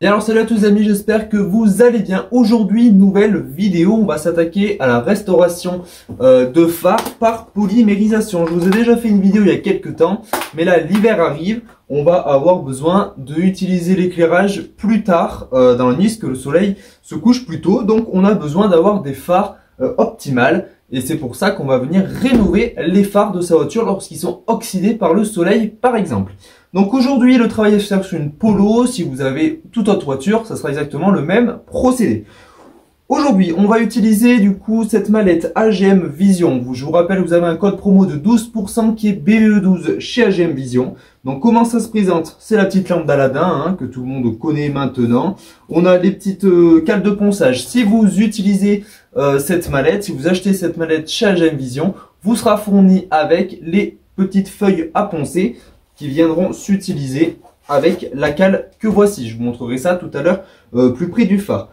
Et alors salut à tous les amis, j'espère que vous allez bien. Aujourd'hui, nouvelle vidéo, on va s'attaquer à la restauration de phares par polymérisation. Je vous ai déjà fait une vidéo il y a quelques temps, mais là l'hiver arrive, on va avoir besoin d'utiliser l'éclairage plus tard dans la nuit, parce que le soleil se couche plus tôt. Donc on a besoin d'avoir des phares optimales. Et c'est pour ça qu'on va venir rénover les phares de sa voiture lorsqu'ils sont oxydés par le soleil par exemple. Donc aujourd'hui le travail est fait sur une Polo. Si vous avez toute autre voiture, ça sera exactement le même procédé. Aujourd'hui on va utiliser du coup cette mallette AGM Vision. Je vous rappelle, vous avez un code promo de 12% qui est BE12 chez AGM Vision. Donc comment ça se présente? C'est la petite lampe d'Aladin que tout le monde connaît maintenant. On a les petites cales de ponçage. Si vous utilisez cette mallette, si vous achetez cette mallette chez AGM Vision, vous sera fourni avec les petites feuilles à poncer qui viendront s'utiliser avec la cale que voici. Je vous montrerai ça tout à l'heure plus près du phare.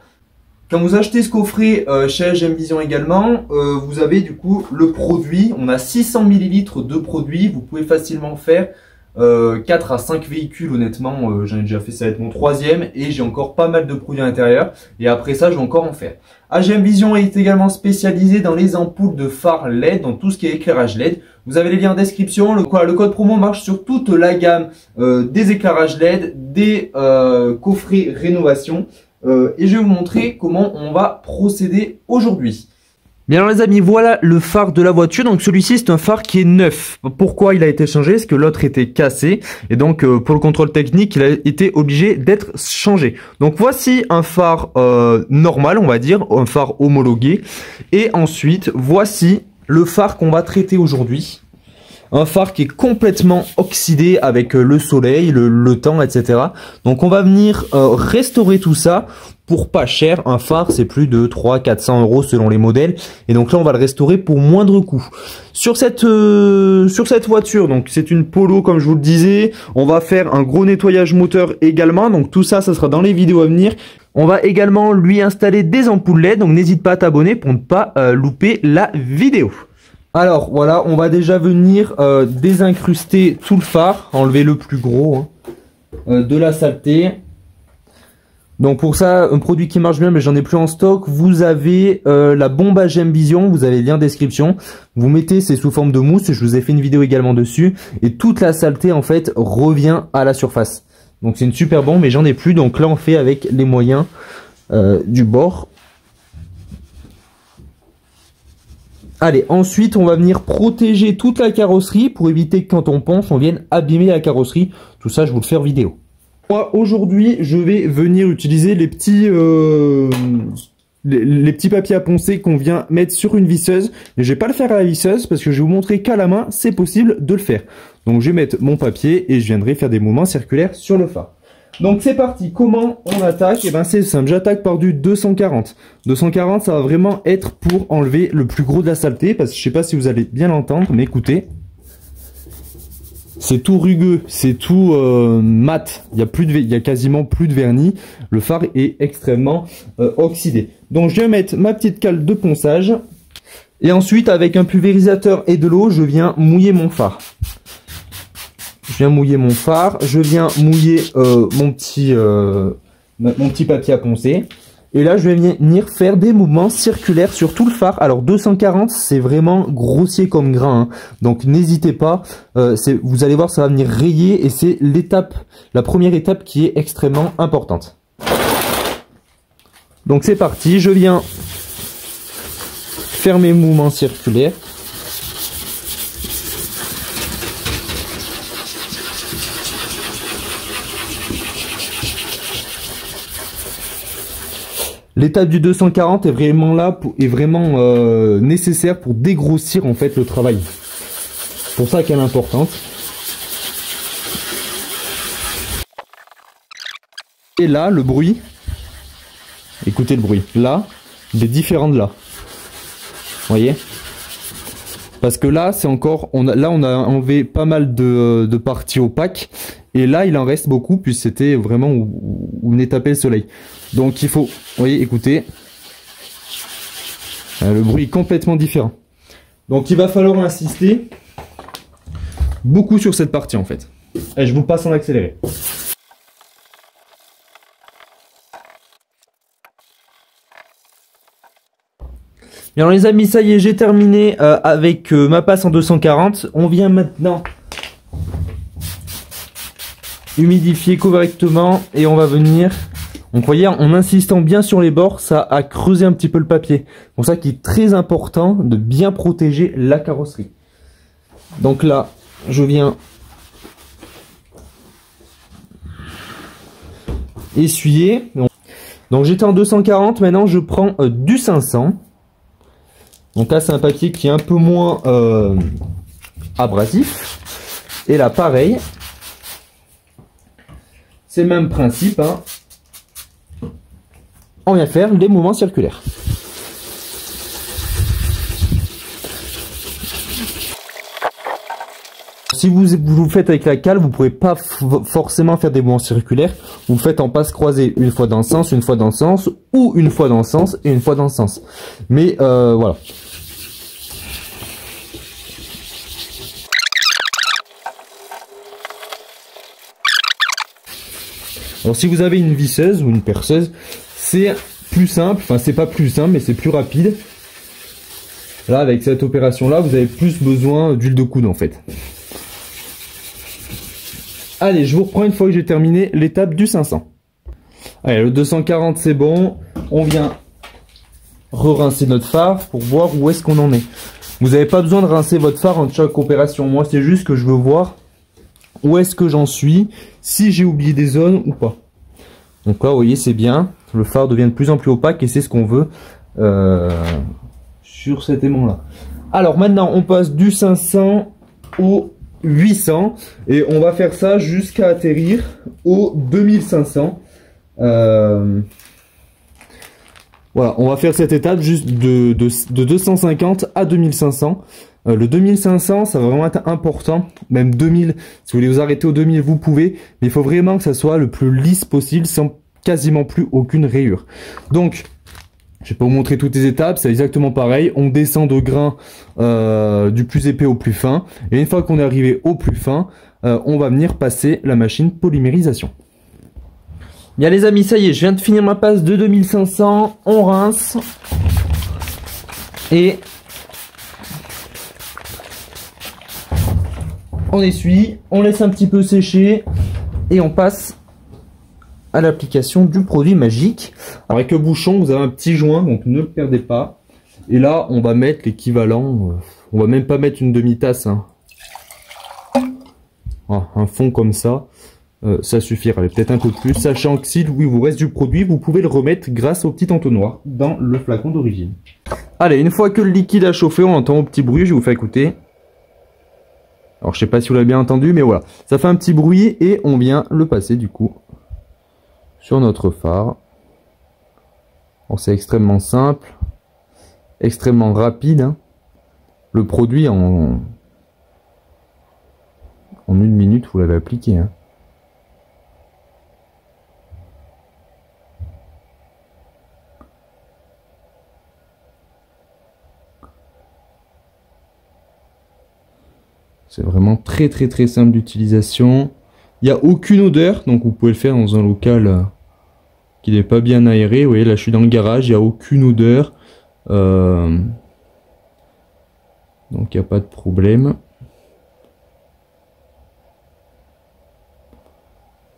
Quand vous achetez ce coffret chez AGM Vision également, vous avez du coup le produit. On a 600 ml de produit. Vous pouvez facilement faire 4 à 5 véhicules. Honnêtement, j'en ai déjà fait, ça va être mon troisième et j'ai encore pas mal de produits à l'intérieur. Et après ça, je vais encore en faire. AGM Vision est également spécialisé dans les ampoules de phare LED, dans tout ce qui est éclairage LED. Vous avez les liens en description. Le code promo marche sur toute la gamme des éclairages LED, des coffrets rénovation. Et je vais vous montrer comment on va procéder aujourd'hui. Bien alors les amis, voilà le phare de la voiture. Donc celui-ci c'est un phare qui est neuf. Pourquoi il a été changé? Parce que l'autre était cassé. Et donc pour le contrôle technique, il a été obligé d'être changé. Donc voici un phare normal, on va dire, un phare homologué. Et ensuite, voici le phare qu'on va traiter aujourd'hui. Un phare qui est complètement oxydé avec le soleil, le temps, etc. Donc on va venir restaurer tout ça pour pas cher. Un phare c'est plus de 300-400 € selon les modèles. Et donc là on va le restaurer pour moindre coût. Sur cette voiture, donc c'est une Polo comme je vous le disais. On va faire un gros nettoyage moteur également. Donc tout ça, ça sera dans les vidéos à venir. On va également lui installer des ampoules LED. Donc n'hésite pas à t'abonner pour ne pas louper la vidéo. Alors voilà, on va déjà venir désincruster tout le phare, enlever le plus gros de la saleté. Donc pour ça, un produit qui marche bien, mais j'en ai plus en stock, vous avez la bombe AGM Vision, vous avez le lien en description. Vous mettez, c'est sous forme de mousse, je vous ai fait une vidéo également dessus. Et toute la saleté en fait revient à la surface. Donc c'est une super bombe, mais j'en ai plus, donc là on fait avec les moyens du bord. Allez, ensuite, on va venir protéger toute la carrosserie pour éviter que quand on ponce, on vienne abîmer la carrosserie. Tout ça, je vous le fais en vidéo. Moi, aujourd'hui, je vais venir utiliser les petits papiers à poncer qu'on vient mettre sur une visseuse. Mais je vais pas le faire à la visseuse parce que je vais vous montrer qu'à la main, c'est possible de le faire. Donc, je vais mettre mon papier et je viendrai faire des mouvements circulaires sur le phare. Donc c'est parti, comment on attaque? Et ben c'est simple, j'attaque par du 240. 240 ça va vraiment être pour enlever le plus gros de la saleté, parce que je sais pas si vous allez bien l'entendre, mais écoutez. C'est tout rugueux, c'est tout mat, il y a quasiment plus de vernis, le phare est extrêmement oxydé. Donc je vais mettre ma petite cale de ponçage, et ensuite avec un pulvérisateur et de l'eau, je viens mouiller mon phare. Je viens mouiller mon phare, je viens mouiller mon petit papier à poncer. Et là, je vais venir faire des mouvements circulaires sur tout le phare. Alors 240, c'est vraiment grossier comme grain. Donc n'hésitez pas, vous allez voir, ça va venir rayer. Et c'est la première étape qui est extrêmement importante. Donc c'est parti, je viens faire mes mouvements circulaires. L'étape du 240 est vraiment là, nécessaire pour dégrossir en fait le travail. C'est pour ça qu'elle est importante. Et là, le bruit. Écoutez le bruit. Là, il est différent de là. Vous voyez? Parce que là, c'est encore, là, on a enlevé pas mal de parties opaques. Et là, il en reste beaucoup, puis c'était vraiment où venait taper le soleil. Donc, il faut, vous voyez, écoutez. Le bruit est complètement différent. Donc, il va falloir insister beaucoup sur cette partie, en fait. Et je vous passe en accéléré. Bien les amis, ça y est, j'ai terminé avec ma passe en 240. On vient maintenant humidifier correctement et on va venir... Donc vous voyez, en insistant bien sur les bords, ça a creusé un petit peu le papier. C'est pour ça qu'il est très important de bien protéger la carrosserie. Donc là, je viens essuyer. Donc j'étais en 240, maintenant je prends du 500. Donc là c'est un papier qui est un peu moins abrasif. Et là pareil, c'est le même principe, hein. On vient faire des mouvements circulaires. Si vous faites avec la cale, vous ne pourrez pas forcément faire des mouvements circulaires. Vous faites en passe croisée une fois dans le sens, une fois dans le sens, ou une fois dans le sens et une fois dans le sens. Mais voilà. Alors si vous avez une visseuse ou une perceuse, c'est plus simple, enfin c'est pas plus simple mais c'est plus rapide. Là avec cette opération là vous avez plus besoin d'huile de coude en fait. Allez, je vous reprends une fois que j'ai terminé l'étape du 500. Allez, le 240 c'est bon, on vient re-rincer notre phare pour voir où est-ce qu'on en est. Vous n'avez pas besoin de rincer votre phare en chaque opération, moi c'est juste que je veux voir où est-ce que j'en suis, si j'ai oublié des zones ou pas. Donc là vous voyez c'est bien, le phare devient de plus en plus opaque et c'est ce qu'on veut sur cet aimant là. Alors maintenant on passe du 500 au 800 et on va faire ça jusqu'à atterrir au 2500. Voilà, on va faire cette étape juste de 250 à 2500. Le 2500 ça va vraiment être important, même 2000, si vous voulez vous arrêter au 2000 vous pouvez, mais il faut vraiment que ça soit le plus lisse possible sans quasiment plus aucune rayure. Donc je vais pas vous montrer toutes les étapes, c'est exactement pareil, on descend de grain du plus épais au plus fin, et une fois qu'on est arrivé au plus fin, on va venir passer la machine polymérisation. Bien les amis, ça y est, je viens de finir ma passe de 2500, on rince, et on essuie, on laisse un petit peu sécher, et on passe à l'application du produit magique. Alors avec le bouchon, vous avez un petit joint, donc ne le perdez pas. Et là, on va mettre l'équivalent, on va même pas mettre une demi-tasse, hein. Ah, un fond comme ça, ça suffira, peut-être un peu plus, sachant que s'il vous reste du produit, vous pouvez le remettre grâce au petit entonnoir dans le flacon d'origine. Allez, une fois que le liquide a chauffé, on entend un petit bruit, je vais vous faire écouter. Alors je sais pas si vous l'avez bien entendu, mais voilà, ça fait un petit bruit et on vient le passer du coup sur notre phare. C'est extrêmement simple, extrêmement rapide, hein. Le produit en 1 minute vous l'avez appliqué, hein. C'est vraiment très simple d'utilisation. Il n'y a aucune odeur, donc vous pouvez le faire dans un local qui n'est pas bien aéré. Vous voyez, là je suis dans le garage, il n'y a aucune odeur. Donc il n'y a pas de problème.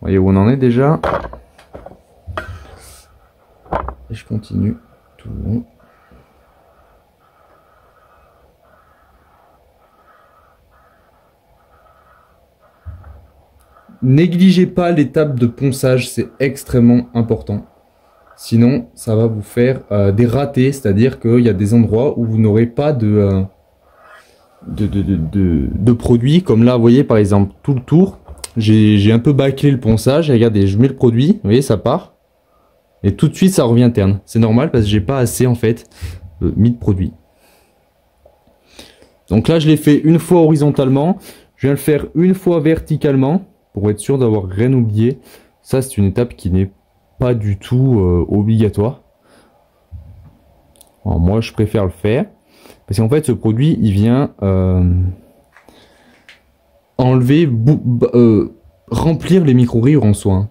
Vous voyez où on en est déjà. Et je continue tout le long. Négligez pas l'étape de ponçage, c'est extrêmement important. Sinon, ça va vous faire des ratés, c'est-à-dire qu'il y a des endroits où vous n'aurez pas de produit. Comme là, vous voyez par exemple tout le tour, j'ai un peu bâclé le ponçage. Et regardez, je mets le produit, vous voyez, ça part. Et tout de suite, ça revient terne. C'est normal parce que j'ai pas assez en fait mis de produit. Donc là, je l'ai fait une fois horizontalement. Je viens le faire une fois verticalement, pour être sûr d'avoir rien oublié. Ça c'est une étape qui n'est pas du tout obligatoire. Alors, moi je préfère le faire parce qu'en fait ce produit il vient enlever, remplir les micro-rayures en soi.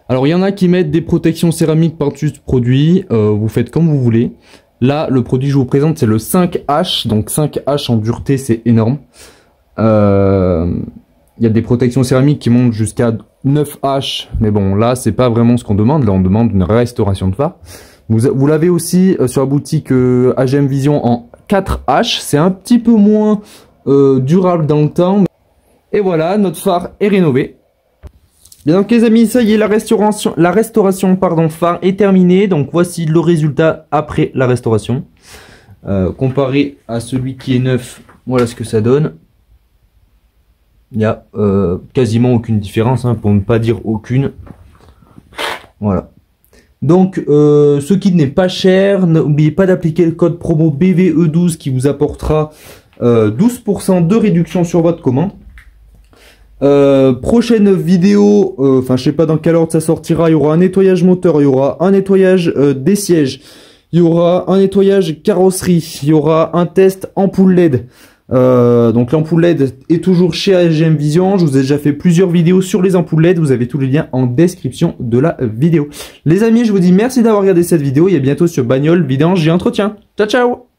Alors il y en a qui mettent des protections céramiques par-dessus ce produit, vous faites comme vous voulez. Là, le produit que je vous présente, c'est le 5H. Donc 5H en dureté, c'est énorme. Il y a des protections céramiques qui montent jusqu'à 9H. Mais bon, là, c'est pas vraiment ce qu'on demande. Là, on demande une restauration de phare. Vous l'avez aussi sur la boutique AGM Vision en 4H. C'est un petit peu moins durable dans le temps. Et voilà, notre phare est rénové. Bien donc les amis, ça y est, la restauration phare est terminée. Donc voici le résultat après la restauration. Comparé à celui qui est neuf, voilà ce que ça donne. Il n'y a quasiment aucune différence, hein, pour ne pas dire aucune. Voilà. Donc ce kit n'est pas cher. N'oubliez pas d'appliquer le code promo BVE12 qui vous apportera 12% de réduction sur votre commande. Prochaine vidéo, enfin je sais pas dans quel ordre ça sortira, il y aura un nettoyage moteur, il y aura un nettoyage des sièges, il y aura un nettoyage carrosserie, il y aura un test ampoule LED. Donc l'ampoule LED est toujours chez AGM Vision, je vous ai déjà fait plusieurs vidéos sur les ampoules LED, vous avez tous les liens en description de la vidéo. Les amis, je vous dis merci d'avoir regardé cette vidéo et à bientôt sur Bagnole, Vidange et Entretien. Ciao ciao.